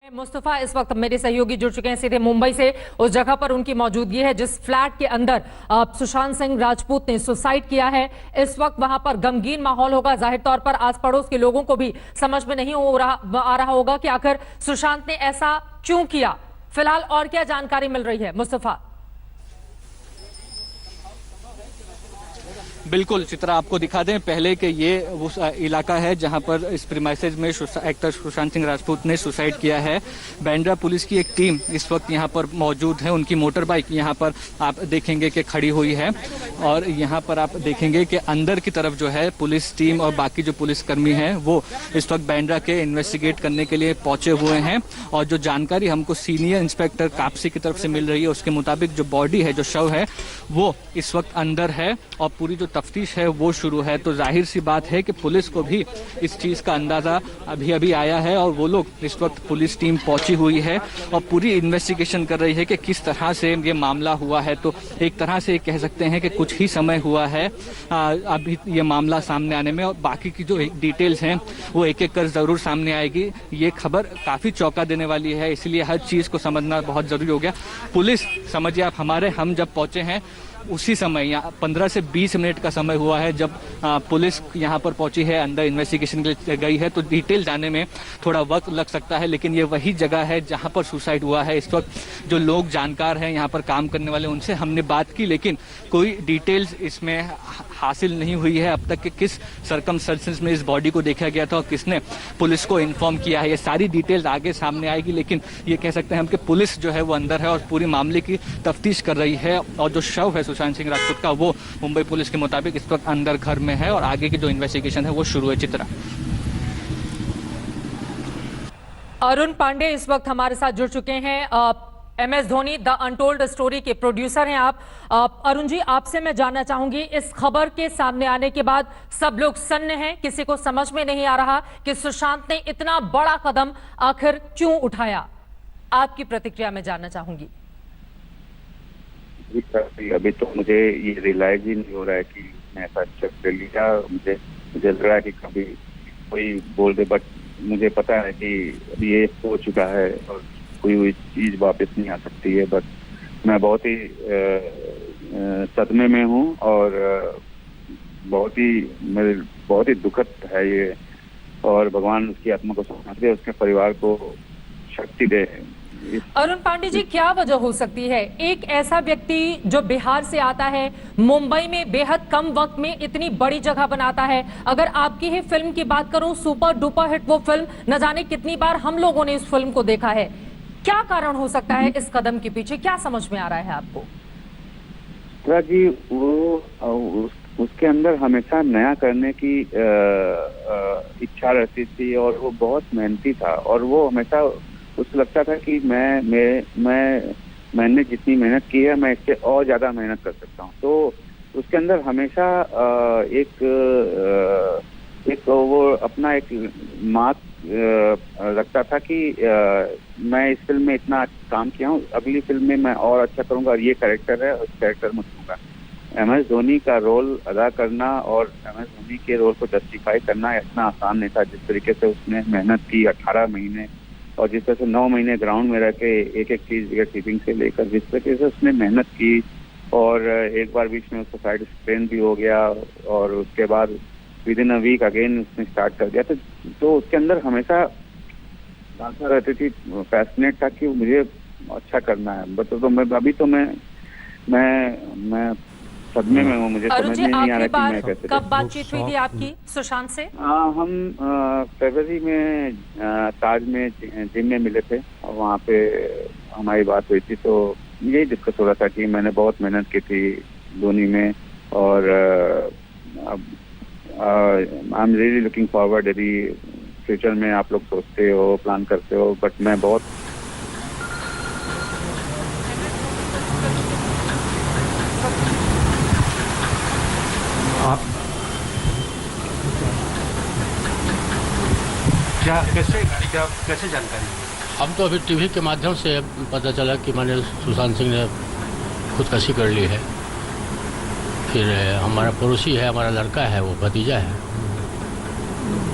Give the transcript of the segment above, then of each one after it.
मुस्तफा इस वक्त मेरे सहयोगी जुड़ चुके हैं सीधे मुंबई से। उस जगह पर उनकी मौजूदगी है जिस फ्लैट के अंदर सुशांत सिंह राजपूत ने सुसाइड किया है। इस वक्त वहां पर गमगीन माहौल होगा। जाहिर तौर पर आस पड़ोस के लोगों को भी समझ में नहीं आ रहा होगा कि आखिर सुशांत ने ऐसा क्यों किया। फिलहाल और क्या जानकारी मिल रही है मुस्तफा? बिल्कुल चित्रा, आपको दिखा दें पहले कि ये वो इलाका है जहां पर इस प्रीमाइसेस में एक्टर सुशांत सिंह राजपूत ने सुसाइड किया है। बांद्रा पुलिस की एक टीम इस वक्त यहां पर मौजूद है। उनकी मोटर बाइक यहां पर आप देखेंगे कि खड़ी हुई है और यहां पर आप देखेंगे कि अंदर की तरफ जो है पुलिस टीम और बाकी जो पुलिसकर्मी हैं वो इस वक्त बांद्रा के इन्वेस्टिगेट करने के लिए पहुंचे हुए हैं। और जो जानकारी हमको सीनियर इंस्पेक्टर कापसी की तरफ से मिल रही है उसके मुताबिक जो बॉडी है, जो शव है, वो इस वक्त अंदर है और पूरी जो तफ्तीश है वो शुरू है। तो जाहिर सी बात है कि पुलिस को भी इस चीज का अंदाजा अभी अभी आया है और वो लोग इस वक्त पुलिस टीम पहुंची हुई है और पूरी इन्वेस्टिगेशन कर रही है कि किस तरह से ये मामला हुआ है। तो एक तरह से कह सकते हैं कि कुछ ही समय हुआ है अभी ये मामला सामने आने में, और बाकी की जो डिटेल्स हैं वो एक एक कर जरूर सामने आएगी। ये खबर काफी चौंका देने वाली है, इसलिए हर चीज को समझना बहुत जरूरी हो गया। पुलिस समझिए आप, हम जब पहुंचे हैं उसी समय यहाँ 15 से 20 मिनट का समय हुआ है जब पुलिस यहाँ पर पहुंची है, अंदर इन्वेस्टिगेशन के लिए गई है। तो डिटेल जाने में थोड़ा वक्त लग सकता है, लेकिन ये वही जगह है जहाँ पर सुसाइड हुआ है। इस वक्त जो लोग जानकार हैं यहाँ पर काम करने वाले, उनसे हमने बात की, लेकिन कोई डिटेल्स इसमें हासिल नहीं हुई है अब तक कि किस सर्कमस्टेंसेस में इस बॉडी को देखा गया था और किसने पुलिस को इन्फॉर्म किया है। ये सारी डिटेल्स आगे सामने आएगी, लेकिन ये कह सकते हैं हम कि पुलिस जो है वो अंदर है और पूरी मामले की तफ्तीश कर रही है। और जो शव है सुशांत सिंह राजपूत का, वो मुंबई पुलिस के मुताबिक इस वक्त अंदर घर में है और आगे की जो इन्वेस्टिगेशन है वो शुरू है। चित्रा। अरुण पांडे इस वक्त हमारे साथ जुड़ चुके हैं। MS Dhoni the untold story के प्रोड्यूसर हैं आप। अरुण जी, आपसे मैं जानना चाहूंगी, इस खबर के सामने आने के बाद सब लोग सन्न हैं, किसी को समझ में नहीं आ रहा कि सुशांत ने इतना बड़ा कदम आखिर क्यों उठाया। आपकी प्रतिक्रिया मैं जानना चाहूंगी। अभी तो मुझे ये रियलाइज ही नहीं हो रहा है कि मैं ऐसा स्टेप ले लिया। मुझे लग रहा है कि कभी कोई बोल दे, बट मुझे पता है कि अभी ये हो चुका है और कोई हुई चीज वापस नहीं आ सकती है। बट मैं बहुत ही सदमे में हूँ और बहुत ही दुखद है ये, और भगवान उसकी आत्मा को शांति दे, उसके परिवार को शक्ति दे। अरुण पांडे जी, क्या वजह हो सकती है एक ऐसा व्यक्ति जो बिहार से आता है, मुंबई में बेहद कम वक्त में इतनी बड़ी जगह बनाता है। अगर आपकी ही फिल्म की बात करूं, सुपर डुपर हिट वो फिल्म, न जाने कितनी बार हम लोगों ने इस फिल्म को देखा है। क्या कारण हो सकता है इस कदम के पीछे, क्या समझ में आ रहा है आपको? जी, वो उसके अंदर हमेशा नया करने की इच्छा रहती थी और वो बहुत मेहनती था और वो हमेशा उसको लगता था कि मैंने जितनी मेहनत की है मैं इससे और ज्यादा मेहनत कर सकता हूँ। तो उसके अंदर हमेशा एक वो अपना एक मार्क रखता था कि मैं इस फिल्म में इतना काम किया हूँ, अगली फिल्म में मैं और अच्छा करूंगा और ये कैरेक्टर है, उस कैरेक्टर में दूंगा। MS धोनी का रोल अदा करना और MS धोनी के रोल को जस्टिफाई करना इतना आसान नहीं था। जिस तरीके से उसने मेहनत की 18 महीने और जिस तरह से 9 महीने ग्राउंड में रह के एक एक चीज विकेट कीपिंग से लेकर जिस तरीके से उसने मेहनत की, और एक बार बीच में उसका साइड स्ट्रेन भी हो गया और उसके बाद within a week again उसने स्टार्ट कर दिया। तो उसके अंदर हमेशा आशा रहती थी, पैशनेट था कि मुझे अच्छा करना है। बट तो मैं अभी तो मैं सदमे में हूँ, मुझे समझ में नहीं आ रहा कि मैं कैसे। कब बातचीत हुई थी आपकी सुशांत से? हम फरवरी में ताज में जिम में मिले थे और वहाँ पे हमारी बात हुई थी। तो यही डिस्कस हो रहा था कि मैंने बहुत मेहनत की थी धोनी में और I am really looking forward, यदि फ्यूचर में आप लोग सोचते हो, प्लान करते हो, बट मैं बहुत कैसे जानकारी? हम तो अभी टीवी के माध्यम से पता चला कि मैंने सुशांत सिंह ने खुदकशी कर ली है। फिर हमारा पड़ोसी है, हमारा लड़का है, वो भतीजा है।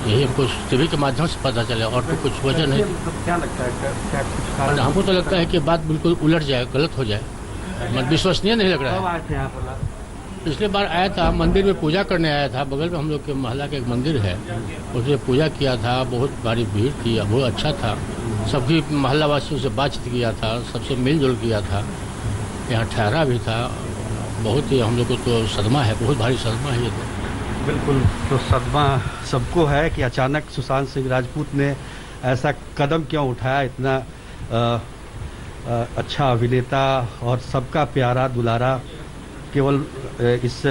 यही हमको टीवी के माध्यम से पता चला, और तो कुछ वजह नहीं। क्या लगता है क्या कुछ और हमको तो लगता है कि बात बिल्कुल उलट जाए, गलत हो जाए, मतलब विश्वसनीय नहीं लग रहा है। आए थे यहाँ पर? पिछली बार आया था, मंदिर में पूजा करने आया था, बगल में हम लोग के मोहल्ला का एक मंदिर है, उसमें पूजा किया था, बहुत भारी भीड़ थी, बहुत अच्छा था, सबकी मोहल्ला वासियों से बातचीत किया था, सबसे मिलजुल किया था, यहाँ ठहरा भी था। बहुत ही हम लोग को तो सदमा है, बहुत भारी सदमा है ये तो। बिल्कुल, तो सदमा सबको है कि अचानक सुशांत सिंह राजपूत ने ऐसा कदम क्यों उठाया। इतना अच्छा अभिनेता और सबका प्यारा दुलारा, केवल इस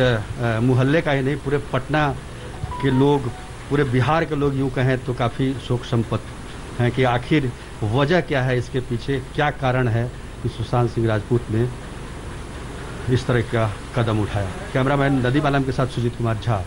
मोहल्ले का ही नहीं, पूरे पटना के लोग, पूरे बिहार के लोग यूँ कहें तो काफ़ी शोक संपन्न हैं कि आखिर वजह क्या है, इसके पीछे क्या कारण है कि सुशांत सिंह राजपूत ने इस तरह का कदम उठाया। कैमरामैन नदीम आलम के साथ सुजीत कुमार झा।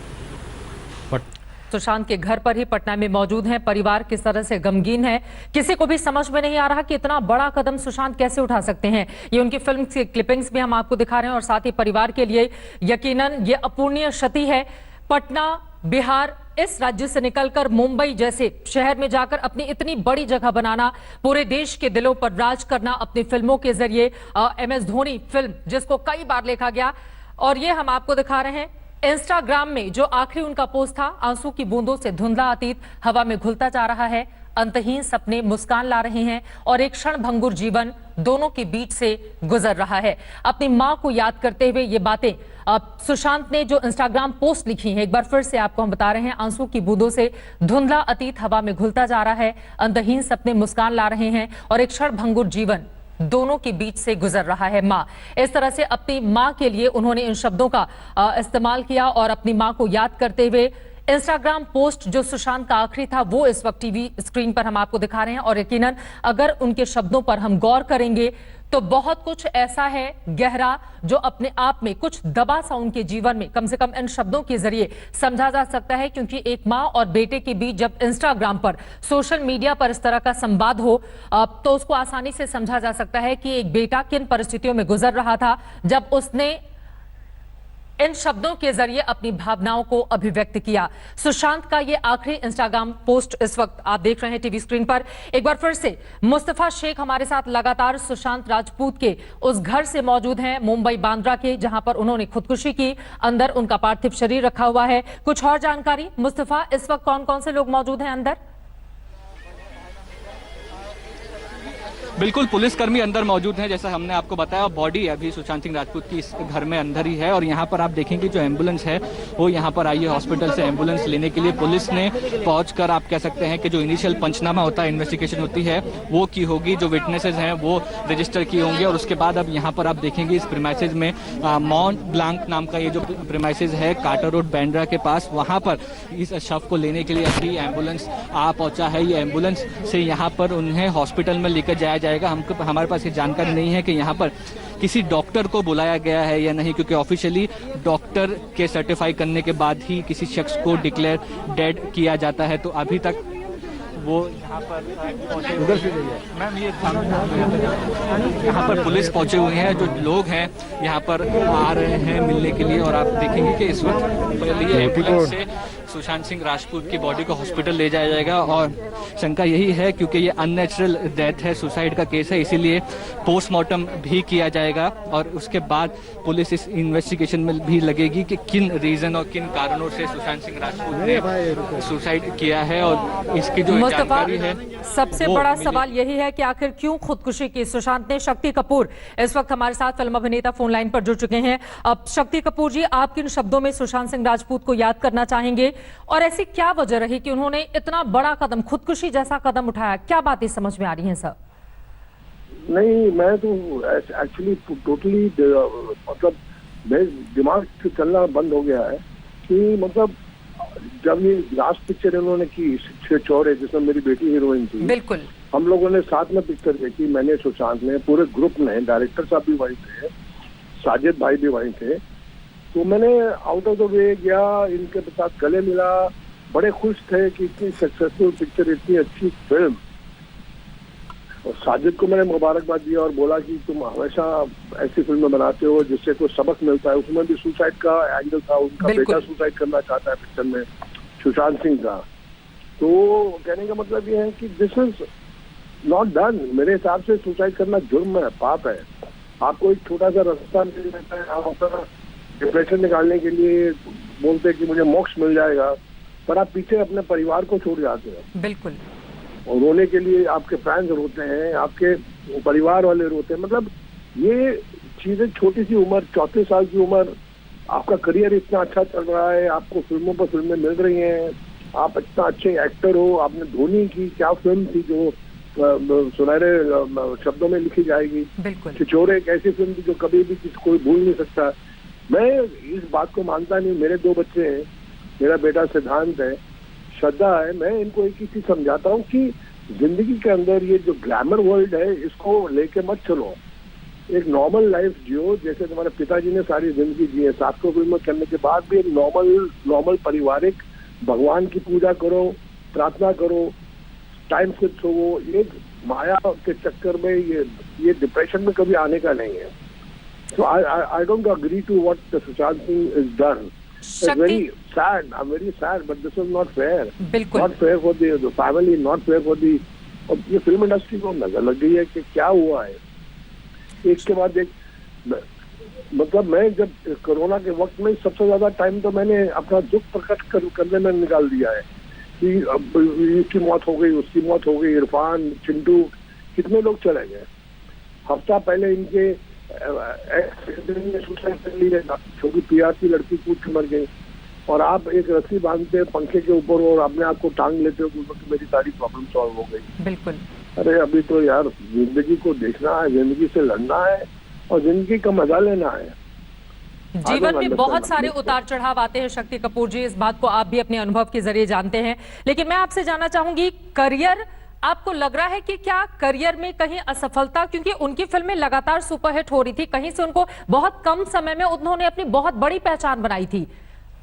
सुशांत के घर पर ही पटना में मौजूद हैं। परिवार किस तरह से गमगीन है, किसी को भी समझ में नहीं आ रहा कि इतना बड़ा कदम सुशांत कैसे उठा सकते हैं। ये उनकी फिल्म की क्लिपिंग्स भी हम आपको दिखा रहे हैं और साथ ही परिवार के लिए यकीनन ये अपूर्णीय क्षति है। पटना, बिहार, इस राज्य से निकलकर मुंबई जैसे शहर में जाकर अपनी इतनी बड़ी जगह बनाना, पूरे देश के दिलों पर राज करना अपनी फिल्मों के जरिए। MS धोनी फिल्म जिसको कई बार लिखा गया, और ये हम आपको दिखा रहे हैं इंस्टाग्राम में जो आखिरी उनका पोस्ट था, आंसू की बूंदों से धुंधला अतीत हवा में घुलता जा रहा है, अंतहीन सपने मुस्कान ला रहे हैं और एक क्षण भंगुर जीवन दोनों के बीच से गुजर रहा है। अपनी मां को याद करते हुए ये बातें सुशांत ने जो इंस्टाग्राम पोस्ट लिखी है, एक बार फिर से आपको हम बता रहे हैं। आंसू की बूंदों से धुंधला अतीत हवा में घुलता जा रहा है, अंतहीन सपने मुस्कान ला रहे हैं और एक क्षण भंगुर जीवन दोनों के बीच से गुजर रहा है मां। इस तरह से अपनी मां के लिए उन्होंने इन शब्दों का इस्तेमाल किया और अपनी मां को याद करते हुए इंस्टाग्राम पोस्ट जो सुशांत का आखिरी था वो इस वक्त टीवी स्क्रीन पर हम आपको दिखा रहे हैं। और यकीनन अगर उनके शब्दों पर हम गौर करेंगे तो बहुत कुछ ऐसा है गहरा जो अपने आप में कुछ दबा सा उनके जीवन में कम से कम इन शब्दों के जरिए समझा जा सकता है। क्योंकि एक मां और बेटे के बीच जब इंस्टाग्राम पर, सोशल मीडिया पर इस तरह का संवाद हो तो उसको आसानी से समझा जा सकता है कि एक बेटा किन परिस्थितियों में गुजर रहा था जब उसने इन शब्दों के जरिए अपनी भावनाओं को अभिव्यक्त किया। सुशांत का ये आखिरी इंस्टाग्राम पोस्ट इस वक्त आप देख रहे हैं टीवी स्क्रीन पर। एक बार फिर से मुस्तफा शेख हमारे साथ लगातार सुशांत राजपूत के उस घर से मौजूद हैं, मुंबई बांद्रा के, जहां पर उन्होंने खुदकुशी की। अंदर उनका पार्थिव शरीर रखा हुआ है। कुछ और जानकारी मुस्तफा, इस वक्त कौन कौन से लोग मौजूद हैं अंदर? बिल्कुल, पुलिसकर्मी अंदर मौजूद हैं, जैसा हमने आपको बताया। बॉडी अभी सुशांत सिंह राजपूत की इस घर में अंदर ही है और यहाँ पर आप देखेंगे जो एम्बुलेंस है वो यहाँ पर आई है हॉस्पिटल से एम्बुलेंस लेने के लिए। पुलिस ने पहुंचकर आप कह सकते हैं कि जो इनिशियल पंचनामा होता है, इन्वेस्टिगेशन होती है, वो की होगी, जो विटनेसेस हैं वो रजिस्टर किए होंगे और उसके बाद अब यहाँ पर आप देखेंगे इस प्रीमाइसेस में मॉन्ट ब्लांक नाम का ये जो प्रीमाइसेस है कार्टर रोड बांद्रा के पास, वहाँ पर इस शव को लेने के लिए अभी एम्बुलेंस आ पहुंचा है। ये एम्बुलेंस से यहाँ पर उन्हें हॉस्पिटल में लेकर जाया जाएगा। हमारे पास ये जानकारी नहीं है कि यहाँ पर किसी डॉक्टर को बुलाया गया है या नहीं, क्योंकि ऑफिशियली डॉक्टर के सर्टिफाई करने के बाद ही किसी शख्स को डिक्लेयर डेड किया जाता है। तो अभी तक वो यहाँ पर उधर से मैम ये यहाँ पर पुलिस पहुंचे हुए हैं, जो लोग हैं यहाँ पर आ रहे हैं मिलने के लिए और आप देखेंगे कि इस वक्त एम्बुलेंस से सुशांत सिंह राजपूत की बॉडी को हॉस्पिटल ले जाया जाएगा। और शंका यही है क्योंकि ये अननेचुरल डेथ है, सुसाइड का केस है, इसीलिए पोस्टमार्टम भी किया जाएगा और उसके बाद पुलिस इस इन्वेस्टिगेशन में भी लगेगी कि किन रीजन और किन कारणों से सुशांत सिंह राजपूत ने सुसाइड किया है। और इसकी जो जानकारी है, सबसे बड़ा सवाल यही है कि आखिर क्यों खुदकुशी की सुशांत ने। शक्ति कपूर इस वक्त हमारे साथ फिल्म अभिनेता फोन लाइन पर जुड़ चुके हैं। अब शक्ति कपूर जी, आप किन शब्दों में सुशांत सिंह राजपूत को याद करना चाहेंगे और ऐसी क्या वजह रही कि उन्होंने इतना बड़ा कदम, खुदकुशी जैसा कदम उठाया? क्या बातें समझ में आ रही हैं सर? नहीं, मैं तो एक्चुअली टोटली मतलब मेरे दिमाग से चलना बंद हो गया है कि मतलब जब ये लास्ट पिक्चर इन्होंने की चौरे, जिसमें मेरी बेटी हीरोइन थी, बिल्कुल हम लोगों ने साथ में पिक्चर देखी, मैंने, सुशांत ने, पूरे ग्रुप ने, डायरेक्टर साहब भी वहीं थे, साजिद भाई भी वहीं थे। तो मैंने आउट ऑफ द वे गया, इनके साथ गले मिला, बड़े खुश थे कि इतनी सक्सेसफुल पिक्चर, इतनी अच्छी फिल्म। और साजिद को मैंने मुबारकबाद दिया और बोला कि तुम हमेशा ऐसी फिल्में बनाते हो जिससे कोई सबक मिलता है। उसमें भी सुसाइड का एंगल था, उनका बेटा सुसाइड करना चाहता है पिक्चर में, सुशांत सिंह का। तो कहने का मतलब ये है कि दिस इज नॉट डन। मेरे हिसाब से सुसाइड करना जुर्म है, पाप है। आपको एक छोटा सा रास्ता मिल जाता है, आप अपना डिप्रेशन निकालने के लिए बोलते हैं कि मुझे मोक्ष मिल जाएगा, पर आप पीछे अपने परिवार को छोड़ जाते हो। बिल्कुल। और रोने के लिए आपके फैंस रोते हैं, आपके परिवार वाले रोते हैं। मतलब ये चीजें, छोटी सी उम्र, 34 साल की उम्र, आपका करियर इतना अच्छा चल रहा है, आपको फिल्मों पर फिल्में मिल रही हैं, आप इतना अच्छे एक्टर हो। आपने धोनी की क्या फिल्म थी जो सुनहरे शब्दों में लिखी जाएगी। बिल्कुल। छिछोरे एक ऐसी फिल्म थी जो कभी भी किसी कोई भूल नहीं सकता। मैं इस बात को मानता नहीं। मेरे 2 बच्चे हैं, मेरा बेटा सिद्धांत है, श्रद्धा है। मैं इनको एक ही चीज समझाता हूँ कि जिंदगी के अंदर ये जो ग्लैमर वर्ल्ड है, इसको लेके मत चलो। एक नॉर्मल लाइफ जियो, जैसे तुम्हारे पिताजी ने सारी जिंदगी जी है। 700 फिल्में करने के बाद भी एक नॉर्मल पारिवारिक, भगवान की पूजा करो, प्रार्थना करो, टाइम फिक्स हो। वो एक माया के चक्कर में ये डिप्रेशन में कभी आने का नहीं है। So I don't agree to what Sushant Singh is done. It's very sad. I'm very sad, but this is not fair. बिल्कुल। Not fair for the family, not fair for the। और ये फिल्म इंडस्ट्री को नजर लग गई है कि क्या हुआ है, एक के बाद एक। मतलब मैं जब कोरोना के वक्त में सबसे ज्यादा टाइम तो मैंने अपना दुख प्रकट करने में निकाल दिया है कि इसकी मौत हो गई, उसकी मौत हो गई, इरफान, चिंटू, कितने लोग चले गए। हफ्ता पहले इनके सुसाइड कर लिया, छोटी PR की लड़की कूद के मर गई। और आप एक रस्सी बांधते पंखे के ऊपर और अपने आप को टांग लेते हो कि मेरी सारी प्रॉब्लम सॉल्व हो गई। बिल्कुल। अरे अभी तो यार जिंदगी को देखना है, जिंदगी से लड़ना है और जिंदगी का मजा लेना है। जीवन में बहुत सारे उतार चढ़ाव आते हैं शक्ति कपूर जी, इस बात को आप भी अपने अनुभव के जरिए जानते हैं। लेकिन मैं आपसे जानना चाहूंगी, करियर, आपको लग रहा है कि क्या करियर में कहीं असफलता, क्योंकि उनकी फिल्में लगातार सुपरहिट हो रही थी, कहीं से उनको बहुत कम समय में उन्होंने अपनी बहुत बड़ी पहचान बनाई थी,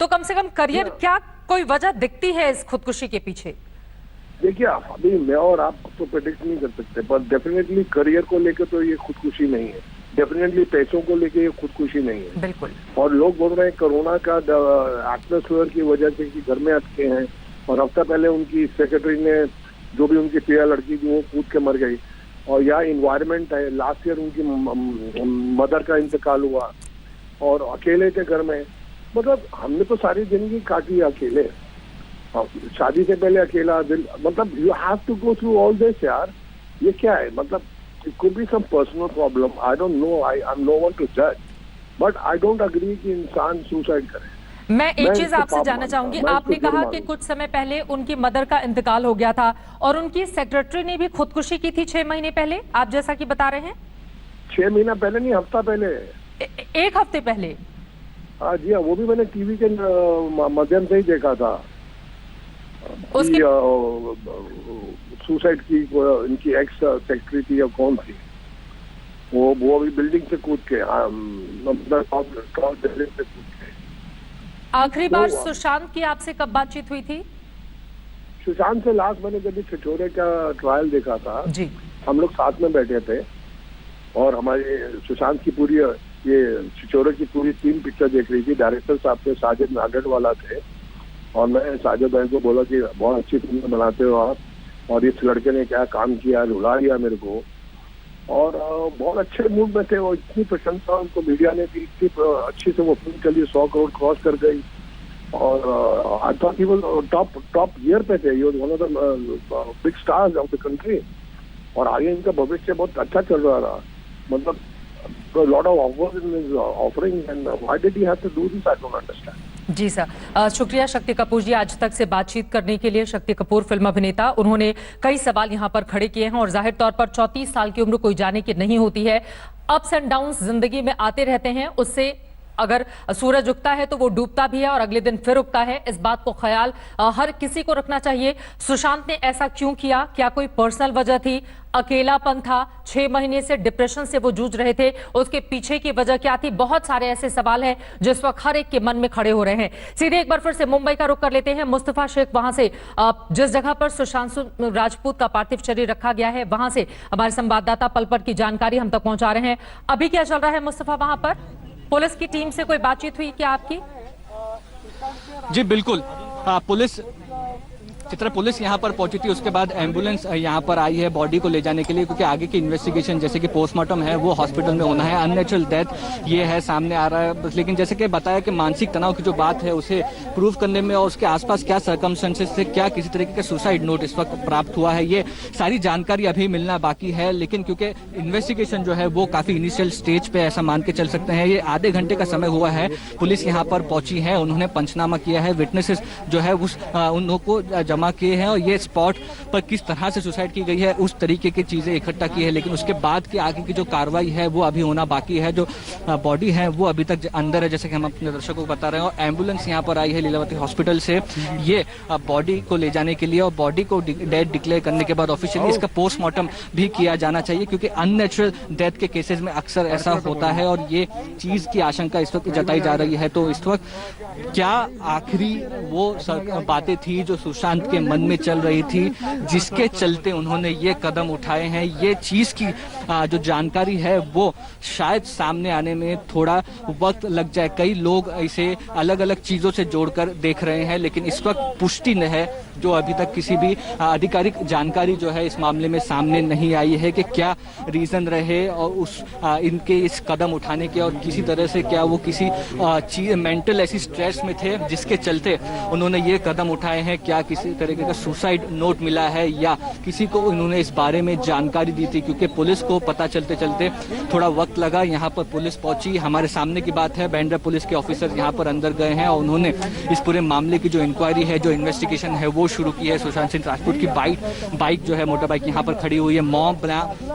तो कम से कम करियर, क्या कोई वजह दिखती है इस खुदकुशी के पीछे? देखिए, अभी मैं और आप तो प्रेडिक्ट नहीं कर सकते, पर डेफिनेटली करियर को लेकर तो ये खुदकुशी नहीं है। डेफिनेटली पैसों को लेकर ये खुदकुशी नहीं है। बिल्कुल। और लोग बोल रहे हैं कोरोना का एटमॉस्फेयर की वजह से कि घर में अटके हैं, और हफ्ता पहले उनकी सेक्रेटरी ने, जो भी उनकी PR लड़की थी, वो कूद के मर गई। और यहाँ इन्वायरमेंट है, लास्ट ईयर उनकी मदर का इंतकाल हुआ और अकेले थे घर में। मतलब हमने तो सारी जिंदगी काटी अकेले, शादी से पहले अकेला दिल। मतलब you have to go through all this यार। ये क्या है? मतलब it could be some personal problem, I don't know, I am no one to जज, बट आई डोंट अग्री कि इंसान सुसाइड करे। मैं एक चीज आपसे जानना चाहूंगी, आपने कहा कि कुछ समय पहले उनकी मदर का इंतकाल हो गया था और उनकी सेक्रेटरी ने भी खुदकुशी की थी 6 महीने पहले, आप जैसा कि बता रहे हैं। 6 महीना पहले नहीं, हफ्ता पहले, 1 हफ्ते पहले। हाँ जी हाँ, वो भी मैंने टीवी के माध्यम से ही देखा था। सुसाइड की इनकी एक्स सेक्रेटरी थी या कौन थी, वो अभी बिल्डिंग से कूद के, आखिरी बार सुशांत की आपसे कब बातचीत हुई थी? सुशांत से लास्ट मैंने जब छिछोरे का ट्रायल देखा था जी, हम लोग साथ में बैठे थे और हमारे सुशांत की पूरी, ये छिछोरे की पूरी 3 पिक्चर देख रही थी। डायरेक्टर साहब थे, साजिद नागरवाला थे, और मैं साजिद भाई को बोला कि बहुत अच्छी फिल्म बनाते हो आप, और इस लड़के ने क्या काम किया, रुला दिया मेरे को। और बहुत अच्छे मूड में थे, और इतनी प्रशंसा उनको मीडिया ने दी, इतनी अच्छी से वो फिल्म चली, 100 करोड़ क्रॉस कर गई। और I thought he was top gear पे थे, he was one of the big stars of the country, और आगे इनका भविष्य बहुत अच्छा चल रहा था। मतलब lot of offers in his offering, and why did he have to do this, I don't understand. जी सर, शुक्रिया शक्ति कपूर जी आज तक से बातचीत करने के लिए। शक्ति कपूर फिल्म अभिनेता, उन्होंने कई सवाल यहाँ पर खड़े किए हैं और जाहिर तौर पर 34 साल की उम्र कोई जाने की नहीं होती है। अप्स एंड डाउन्स जिंदगी में आते रहते हैं, उससे अगर सूरज उगता है तो वो डूबता भी है और अगले दिन फिर उगता है। इस बात को ख्याल हर किसी को रखना चाहिए। सुशांत ने ऐसा क्यों किया? क्या कोई पर्सनल वजह थी? अकेलापन था? 6 महीने से डिप्रेशन से वो जूझ रहे थे, उसके पीछे की वजह क्या थी? बहुत सारे ऐसे सवाल हैं जिस वक्त हर एक के मन में खड़े हो रहे हैं। सीधे एक बार फिर से मुंबई का रुख कर लेते हैं। मुस्तफा शेख, वहां से जिस जगह पर सुशांत राजपूत का पार्थिव शरीर रखा गया है, वहां से हमारे संवाददाता पल पल की जानकारी हम तक पहुंचा रहे हैं। अभी क्या चल रहा है मुस्तफा वहां पर? पुलिस की टीम से कोई बातचीत हुई क्या आपकी? जी बिल्कुल, पुलिस चित्रा, पुलिस यहाँ पर पहुंची थी, उसके बाद एम्बुलेंस यहाँ पर आई है बॉडी को ले जाने के लिए, क्योंकि आगे की इन्वेस्टिगेशन जैसे कि पोस्टमार्टम है वो हॉस्पिटल में होना है। अननेचुरल डेथ ये है सामने आ रहा है, लेकिन जैसे कि बताया कि मानसिक तनाव की जो बात है उसे प्रूव करने में और उसके आसपास क्या सर्कमस्टेंसेस थे, क्या किसी तरीके का सुसाइड नोट इस वक्त प्राप्त हुआ है, ये सारी जानकारी अभी मिलना बाकी है। लेकिन क्योंकि इन्वेस्टिगेशन जो है वो काफी इनिशियल स्टेज पे ऐसा मान के चल सकते हैं, ये आधे घंटे का समय हुआ है, पुलिस यहाँ पर पहुंची है, उन्होंने पंचनामा किया है, विटनेसेस जो है उन लोगों को जमा किए हैं और ये स्पॉट पर किस तरह से सुसाइड की गई है उस तरीके की चीजें इकट्ठा की है। लेकिन उसके बाद की आगे की जो कार्रवाई है वो अभी होना बाकी है। जो बॉडी है वो अभी तक अंदर है, जैसे कि हम अपने दर्शकों को बता रहे हैं, और एम्बुलेंस यहाँ पर आई है लीलावती हॉस्पिटल से ये बॉडी को ले जाने के लिए, और बॉडी को डेड डिक्लेयर करने के बाद ऑफिशियली इसका पोस्टमार्टम भी किया जाना चाहिए, क्योंकि अननेचुरल डेथ के केसेस में अक्सर ऐसा होता है और ये चीज की आशंका इस वक्त जताई जा रही है। तो इस वक्त क्या आखिरी वो बातें थी जो सुशांत के मन में चल रही थी जिसके चलते उन्होंने ये कदम उठाए हैं, ये चीज की जो जानकारी है वो शायद सामने आने में थोड़ा वक्त लग जाए। कई लोग इसे अलग अलग चीजों से जोड़कर देख रहे हैं, लेकिन इस वक्त पुष्टि न है, जो अभी तक किसी भी आधिकारिक जानकारी जो है इस मामले में सामने नहीं आई है कि क्या रीजन रहे और इनके इस कदम उठाने के, और किसी तरह से क्या वो किसी मेंटल ऐसी स्ट्रेस में थे जिसके चलते उन्होंने ये कदम उठाए हैं, क्या किसी तरीके का सुसाइड नोट मिला है या किसी को उन्होंने इस बारे में जानकारी दी थी, क्योंकि पुलिस को पता चलते चलते थोड़ा वक्त लगा। यहाँ पर पुलिस पहुंची, हमारे सामने की बात है, बांद्रा पुलिस के ऑफिसर यहाँ पर अंदर गए हैं और उन्होंने इस पूरे मामले की जो इंक्वायरी है, जो इन्वेस्टिगेशन है वो शुरू की है। सुशांत सिंह राजपूत की बाइक जो है, मोटर बाइक यहाँ पर खड़ी हुई है। मॉम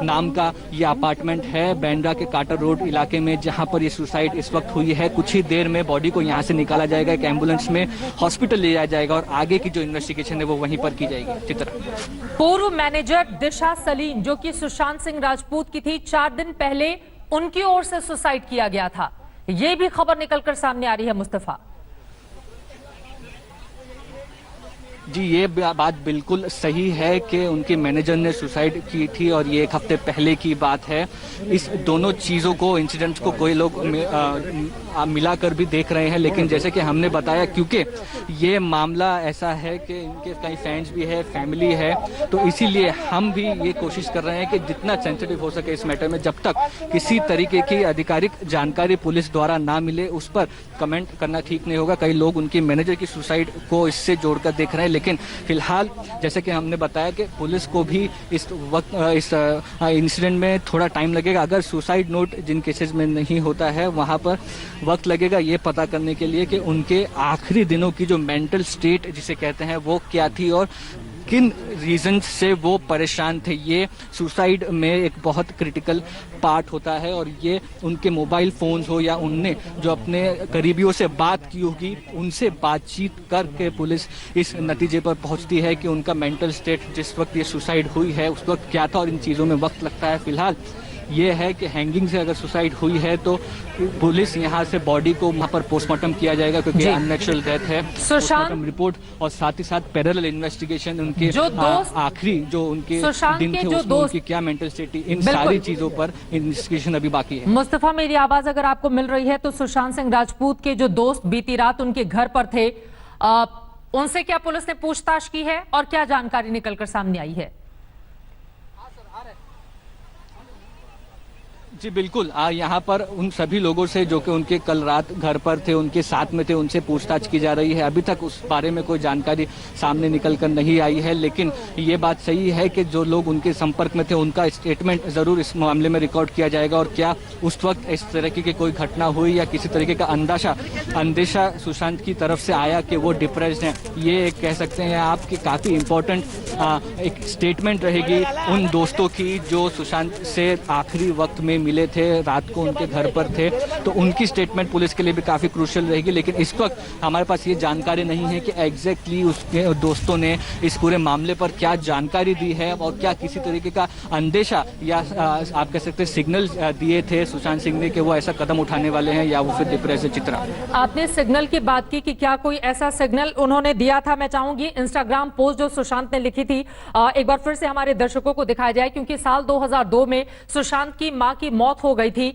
नाम का ये अपार्टमेंट है बांद्रा के काटर रोड इलाके में, जहाँ पर ये सुसाइड इस वक्त हुई है। कुछ ही देर में बॉडी को यहाँ से निकाला जाएगा, एक एम्बुलेंस में हॉस्पिटल ले जाया जाएगा और आगे की जो इन्वेस्टिगेशन है वो वहीं पर की जाएगी। चित्रा, पूर्व मैनेजर दिशा सलीम जो कि सुशांत सिंह राजपूत की थी, 4 दिन पहले उनकी ओर से सुसाइड किया गया था, ये भी खबर निकलकर सामने आ रही है मुस्तफा। जी, ये बात बिल्कुल सही है कि उनके मैनेजर ने सुसाइड की थी और ये एक हफ्ते पहले की बात है। इस दोनों चीज़ों को, इंसिडेंट्स को कोई लोग मिलाकर भी देख रहे हैं, लेकिन जैसे कि हमने बताया, क्योंकि ये मामला ऐसा है कि इनके कई फैंस भी है, फैमिली है, तो इसीलिए हम भी ये कोशिश कर रहे हैं कि जितना सेंसिटिव हो सके इस मैटर में, जब तक किसी तरीके की आधिकारिक जानकारी पुलिस द्वारा ना मिले उस पर कमेंट करना ठीक नहीं होगा। कई लोग उनके मैनेजर की सुसाइड को इससे जोड़कर देख रहे हैं, लेकिन फिलहाल जैसे कि हमने बताया कि पुलिस को भी इस वक्त इस इंसिडेंट में थोड़ा टाइम लगेगा। अगर सुसाइड नोट जिन केसेस में नहीं होता है वहां पर वक्त लगेगा ये पता करने के लिए कि उनके आखिरी दिनों की जो मेंटल स्टेट जिसे कहते हैं वो क्या थी और किन रीजन से वो परेशान थे। ये सुसाइड में एक बहुत क्रिटिकल पार्ट होता है और ये उनके मोबाइल फोन्स हो या उनने जो अपने करीबियों से बात की होगी उनसे बातचीत करके पुलिस इस नतीजे पर पहुंचती है कि उनका मेंटल स्टेट जिस वक्त ये सुसाइड हुई है उस वक्त क्या था, और इन चीज़ों में वक्त लगता है। फिलहाल ये है कि हैंगिंग से अगर सुसाइड हुई है तो पुलिस यहाँ से बॉडी को वहाँ पर पोस्टमार्टम किया जाएगा, क्योंकि अननेचुरल डेथ है। सुशांत रिपोर्ट और साथ ही साथ पैरेलल इन्वेस्टिगेशन, उनके जो दोस्त आखिरी जो उनके दिन थे उसमें उनकी क्या मेंटल स्टेट थी, इन सारी चीजों पर इन्वेस्टिगेशन अभी बाकी है। मुस्तफा, मेरी आवाज अगर आपको मिल रही है तो सुशांत सिंह राजपूत के जो दोस्त बीती रात उनके घर पर थे, उनसे क्या पुलिस ने पूछताछ की है और क्या जानकारी निकलकर सामने आई है? जी बिल्कुल, यहाँ पर उन सभी लोगों से जो कि उनके कल रात घर पर थे, उनके साथ में थे, उनसे पूछताछ की जा रही है। अभी तक उस बारे में कोई जानकारी सामने निकल कर नहीं आई है, लेकिन ये बात सही है कि जो लोग उनके संपर्क में थे उनका स्टेटमेंट जरूर इस मामले में रिकॉर्ड किया जाएगा और क्या उस वक्त इस तरीके की कोई घटना हुई या किसी तरीके का अंदेशा सुशांत की तरफ से आया कि वो डिप्रेस्ड हैं, ये कह सकते हैं आपकी काफ़ी इम्पोर्टेंट एक स्टेटमेंट रहेगी उन दोस्तों की जो सुशांत से आखिरी वक्त में मिले थे, रात को उनके घर पर थे, तो उनकी स्टेटमेंट पुलिस के लिए भी काफी क्रूशियल रहेगी। लेकिन इस वक्त हमारे पास ये जानकारी नहीं है कि एग्जैक्टली उसके दोस्तों ने इस पूरे मामले पर क्या जानकारी दी है और क्या किसी तरीके का अंदेशा या आप कह सकते हैं सिग्नल दिए थे सुशांत सिंह ने कि वो ऐसा कदम उठाने वाले हैं या वो फिर डिप्रेस है। चित्रा, आपने सिग्नल की बात की कि क्या कोई ऐसा सिग्नल उन्होंने दिया था? मैं चाहूंगी इंस्टाग्राम पोस्ट जो सुशांत ने लिखी थी एक बार फिर से हमारे दर्शकों को दिखाया जाए, क्योंकि साल 2002 में सुशांत की मां की मौत हो गई थी।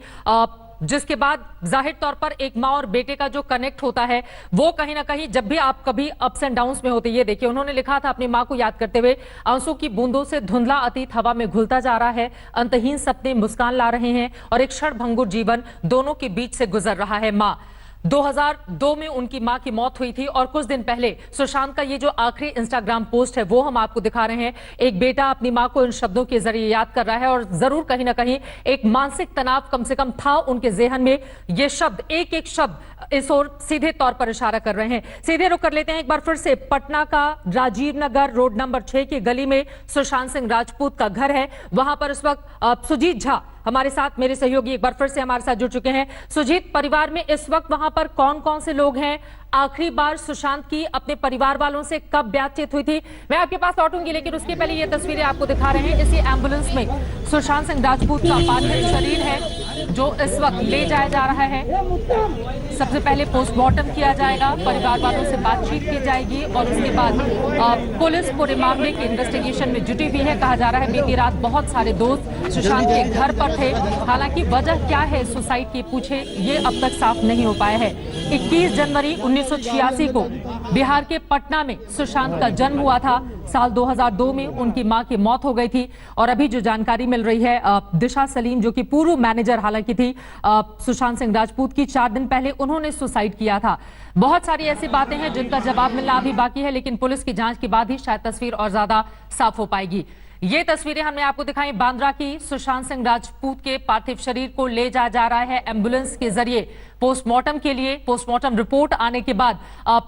जिसके बाद जाहिर तौर पर एक माँ और बेटे का जो कनेक्ट होता है वो कहीं ना कहीं, जब भी आप कभी अप्स एंड डाउन्स में होते, ये देखिए उन्होंने लिखा था अपनी माँ को याद करते हुए, आंसू की बूंदों से धुंधला अतीत हवा में घुलता जा रहा है, अंतहीन सपने मुस्कान ला रहे हैं और एक क्षणभंगुर जीवन दोनों के बीच से गुजर रहा है। माँ 2002 में उनकी मां की मौत हुई थी और कुछ दिन पहले सुशांत का ये जो आखिरी इंस्टाग्राम पोस्ट है वो हम आपको दिखा रहे हैं। एक बेटा अपनी मां को इन शब्दों के जरिए याद कर रहा है और जरूर कहीं ना कहीं एक मानसिक तनाव कम से कम था उनके जेहन में। ये शब्द, एक एक शब्द इस ओर सीधे तौर पर इशारा कर रहे हैं। सीधे रुक कर लेते हैं एक बार फिर से पटना का राजीव नगर रोड नंबर 6 की गली में सुशांत सिंह राजपूत का घर है। वहां पर इस वक्त सुजीत झा हमारे साथ, मेरे सहयोगी एक बार फिर से हमारे साथ जुड़ चुके हैं। सुजीत, परिवार में इस वक्त वहां पर कौन कौन से लोग हैं? आखिरी बार सुशांत की अपने परिवार वालों से कब बातचीत हुई थी? मैं आपके पास लौटूंगी, लेकिन उसके पहले ये तस्वीरें आपको दिखा रहे हैं। इसी एम्बुलेंस में सुशांत सिंह राजपूत का पार्थिव शरीर है जो इस वक्त ले जाया जा रहा है। सबसे पहले पोस्टमार्टम किया जाएगा, परिवार वालों से बातचीत की जाएगी और उसके बाद पुलिस पूरे मामले की इन्वेस्टिगेशन में जुटी हुई है। कहा जा रहा है बीती रात बहुत सारे दोस्त सुशांत के घर पर थे। हालांकि वजह क्या है सुसाइड की पूछे, ये अब तक साफ नहीं हो पाया है। 21 जनवरी 1986 को बिहार के पटना में सुशांत का जन्म हुआ था। साल 2002 में उनकी मां की मौत हो गई थी और अभी जो जानकारी मिल रही है, दिशा सलीम जो कि पूर्व मैनेजर हालांकि थी सुशांत सिंह राजपूत की, 4 दिन पहले उन्होंने सुसाइड किया था। बहुत सारी ऐसी बातें हैं जिनका जवाब मिलना अभी बाकी है, लेकिन पुलिस की जांच के बाद ही शायद तस्वीर और ज्यादा साफ हो पाएगी। ये तस्वीरें हमने आपको दिखाई बांद्रा की। सुशांत सिंह राजपूत के पार्थिव शरीर को ले जाया जा रहा है एम्बुलेंस के जरिए पोस्टमार्टम के लिए। पोस्टमार्टम रिपोर्ट आने के बाद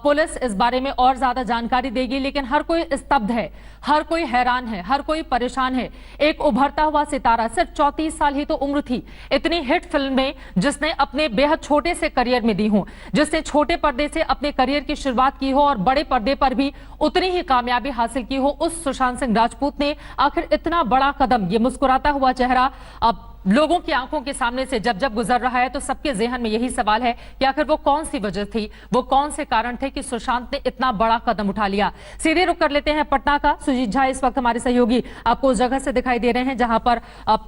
पुलिस इस बारे में और ज्यादा जानकारी देगी, लेकिन हर कोई स्तब्ध है, हर कोई हैरान है, हर कोई परेशान है। एक उभरता हुआ सितारा, सिर्फ 34 साल ही तो उम्र थी, इतनी हिट फिल्म में जिसने अपने बेहद छोटे से करियर में दी हो, जिसने छोटे पर्दे से अपने करियर की शुरुआत की हो और बड़े पर्दे पर भी उतनी ही कामयाबी हासिल की हो, उस सुशांत सिंह राजपूत ने आखिर इतना बड़ा कदम, ये मुस्कुराता हुआ चेहरा अब लोगों की आंखों के सामने से जब जब गुजर रहा है तो सबके जेहन में यही सवाल है कि आखिर वो कौन सी वजह थी, वो कौन से कारण थे कि सुशांत ने इतना बड़ा कदम उठा लिया। सीधे रुक कर लेते हैं पटना का। सुजीत झा इस वक्त हमारे सहयोगी आपको उस जगह से दिखाई दे रहे हैं जहां पर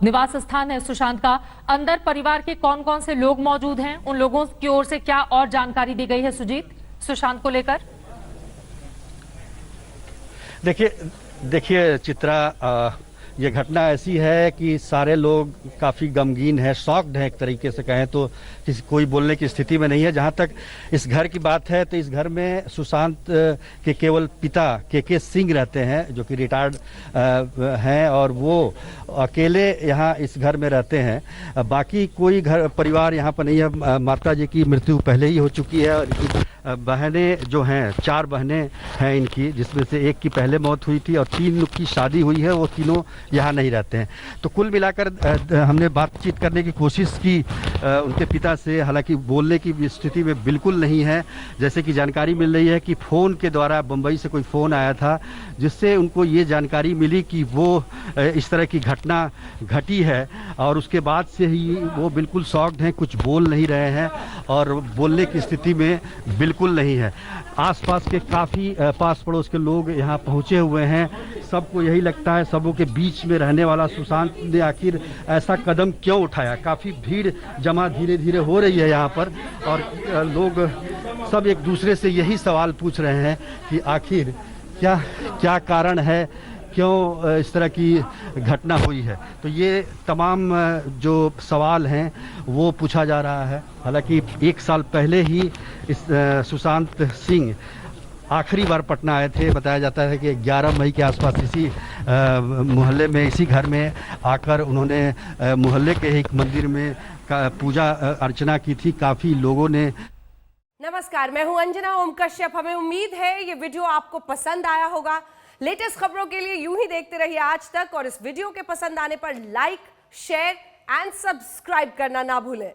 निवास स्थान है सुशांत का। अंदर परिवार के कौन कौन से लोग मौजूद हैं, उन लोगों की ओर से क्या और जानकारी दी गई है सुजीत सुशांत को लेकर? देखिए चित्रा, ये घटना ऐसी है कि सारे लोग काफ़ी गमगीन हैं, शॉक्ड हैं एक तरीके से कहें तो, कोई बोलने की स्थिति में नहीं है। जहाँ तक इस घर की बात है तो इस घर में सुशांत के केवल पिता के सिंह रहते हैं जो कि रिटायर्ड हैं और वो अकेले यहाँ इस घर में रहते हैं। बाकी कोई घर परिवार यहाँ पर नहीं है। माता जी की मृत्यु पहले ही हो चुकी है और बहनें जो हैं, 4 बहनें हैं इनकी, जिसमें से एक की पहले मौत हुई थी और 3 की शादी हुई है, वो तीनों यहाँ नहीं रहते हैं। तो कुल मिलाकर हमने बातचीत करने की कोशिश की उनके पिता से, हालांकि बोलने की स्थिति में बिल्कुल नहीं है। जैसे कि जानकारी मिल रही है कि फ़ोन के द्वारा बम्बई से कोई फ़ोन आया था जिससे उनको ये जानकारी मिली कि वो इस तरह की घटना घटी है और उसके बाद से ही वो बिल्कुल शॉक्ड हैं, कुछ बोल नहीं रहे हैं और बोलने की स्थिति में बिल्कुल नहीं है। आसपास के काफ़ी पास पड़ोस के लोग यहाँ पहुँचे हुए हैं। सबको यही लगता है, सबों के बीच में रहने वाला सुशांत ने आखिर ऐसा कदम क्यों उठाया। काफ़ी भीड़ जमा धीरे धीरे हो रही है यहाँ पर और लोग सब एक दूसरे से यही सवाल पूछ रहे हैं कि आखिर क्या कारण है, क्यों इस तरह की घटना हुई है। तो ये तमाम जो सवाल हैं वो पूछा जा रहा है। हालांकि 1 साल पहले ही इस सुशांत सिंह आखिरी बार पटना आए थे। बताया जाता है कि 11 मई के आसपास इसी मोहल्ले में, इसी घर में आकर उन्होंने मोहल्ले के एक मंदिर में पूजा अर्चना की थी। काफ़ी लोगों ने। नमस्कार, मैं हूं अंजना ओम कश्यप। हमें उम्मीद है ये वीडियो आपको पसंद आया होगा। लेटेस्ट खबरों के लिए यूं ही देखते रहिए आज तक और इस वीडियो के पसंद आने पर लाइक, शेयर एंड सब्सक्राइब करना ना भूलें।